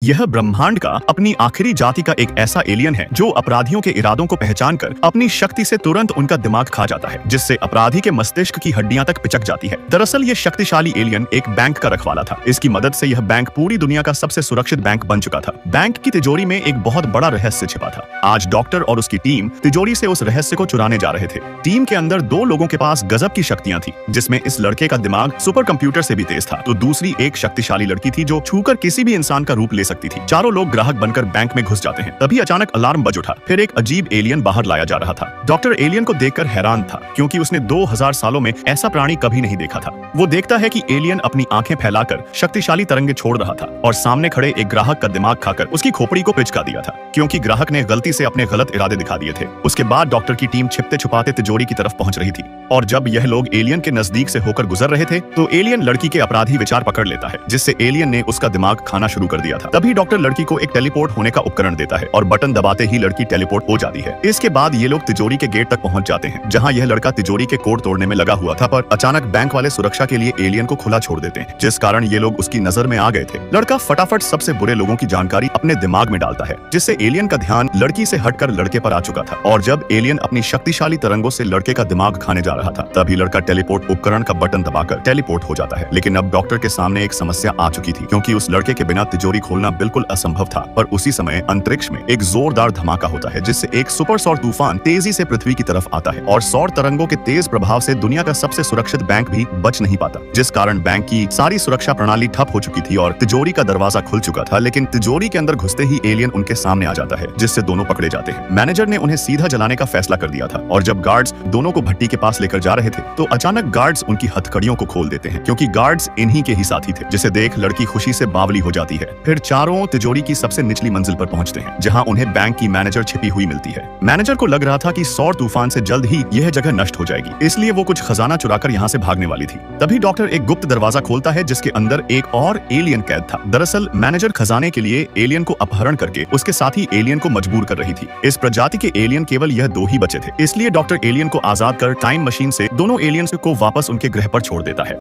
यह ब्रह्मांड का अपनी आखिरी जाति का एक ऐसा एलियन है जो अपराधियों के इरादों को पहचान कर अपनी शक्ति से तुरंत उनका दिमाग खा जाता है, जिससे अपराधी के मस्तिष्क की हड्डियां तक पिचक जाती है। दरअसल ये शक्तिशाली एलियन एक बैंक का रखवाला था। इसकी मदद से यह बैंक पूरी दुनिया का सबसे सुरक्षित बैंक बन चुका था। बैंक की तिजोरी में एक बहुत बड़ा रहस्य छिपा था। आज डॉक्टर और उसकी टीम तिजोरी से उस रहस्य को चुराने जा रहे थे। टीम के अंदर दो लोगों के पास गजब की शक्तियां थी, जिसमें इस लड़के का दिमाग सुपर कंप्यूटर से भी तेज था, तो दूसरी एक शक्तिशाली लड़की थी जो छूकर किसी भी इंसान का रूप ले सकती थी। चारों लोग ग्राहक बनकर बैंक में घुस जाते हैं। तभी अचानक अलार्म बज उठा। फिर एक अजीब एलियन बाहर लाया जा रहा था। डॉक्टर एलियन को देखकर हैरान था, क्योंकि उसने 2000 सालों में ऐसा प्राणी कभी नहीं देखा था। वो देखता है कि एलियन अपनी आंखें फैलाकर शक्तिशाली तरंगे छोड़ रहा था और सामने खड़े एक ग्राहक का दिमाग खाकर उसकी खोपड़ी को पिचका दिया था, क्योंकि ग्राहक ने गलती से अपने गलत इरादे दिखा दिए थे। उसके बाद डॉक्टर की टीम छिपते छुपाते तिजोरी की तरफ पहुंच रही थी, और जब यह लोग एलियन के नजदीक से होकर गुजर रहे थे तो एलियन लड़की के अपराधी विचार पकड़ लेता है, जिससे एलियन ने उसका दिमाग खाना शुरू कर दिया था। तभी डॉक्टर लड़की को एक टेलीपोर्ट होने का उपकरण देता है और बटन दबाते ही लड़की टेलीपोर्ट हो जाती है। इसके बाद ये लोग तिजोरी के गेट तक पहुंच जाते हैं, जहां यह लड़का तिजोरी के कोड तोड़ने में लगा हुआ था, पर अचानक बैंक वाले सुरक्षा के लिए एलियन को खुला छोड़ देते हैं, जिस कारण ये लोग उसकी नजर में आ गए थे। लड़का फटाफट सबसे बुरे लोगों की जानकारी अपने दिमाग में डालता है, जिससे एलियन का ध्यान लड़की से हटकर लड़के पर आ चुका था। और जब एलियन अपनी शक्तिशाली तरंगों से लड़के का दिमाग खाने जा रहा था, तभी लड़का टेलीपोर्ट उपकरण का बटन दबाकर टेलीपोर्ट हो जाता है। लेकिन अब डॉक्टर के सामने एक समस्या आ चुकी थी, क्योंकि उस लड़के के बिना तिजोरी खोलना बिल्कुल असंभव था। पर उसी समय अंतरिक्ष में एक जोरदार धमाका होता है, जिससे एक सुपर सौर तूफान तेजी से पृथ्वी की तरफ आता है, और सौर तरंगों के तेज प्रभाव से दुनिया का सबसे सुरक्षित बैंक भी बच नहीं पाता, जिस कारण बैंक की सारी सुरक्षा प्रणाली ठप हो चुकी थी और तिजोरी का दरवाजा खुल चुका था। लेकिन तिजोरी के अंदर घुसते ही एलियन उनके सामने आ जाता है, जिससे दोनों पकड़े जाते हैं। मैनेजर ने उन्हें सीधा जलाने का फैसला कर दिया था, और जब गार्ड्स दोनों को भट्टी के पास लेकर जा रहे थे तो अचानक गार्ड्स उनकी हथकड़ियों को खोल देते हैं, क्योंकि गार्ड्स इन्हीं के ही साथी थे, जिसे देख लड़की खुशी से बावली हो जाती है। फिर चारों तिजोरी की सबसे निचली मंजिल पर पहुंचते हैं, जहां उन्हें बैंक की मैनेजर छिपी हुई मिलती है। मैनेजर को लग रहा था कि सौर तूफान से जल्द ही यह जगह नष्ट हो जाएगी, इसलिए वो कुछ खजाना चुराकर यहाँ से भागने वाली थी। तभी डॉक्टर एक गुप्त दरवाजा खोलता है, जिसके अंदर एक और एलियन कैद था। दरअसल मैनेजर खजाने के लिए एलियन को अपहरण करके उसके साथी एलियन को मजबूर कर रही थी। इस प्रजाति के एलियन केवल यह दो ही बचे थे, इसलिए डॉक्टर एलियन को आजाद कर टाइम मशीन से दोनों एलियंस को वापस उनके ग्रह पर छोड़ देता है।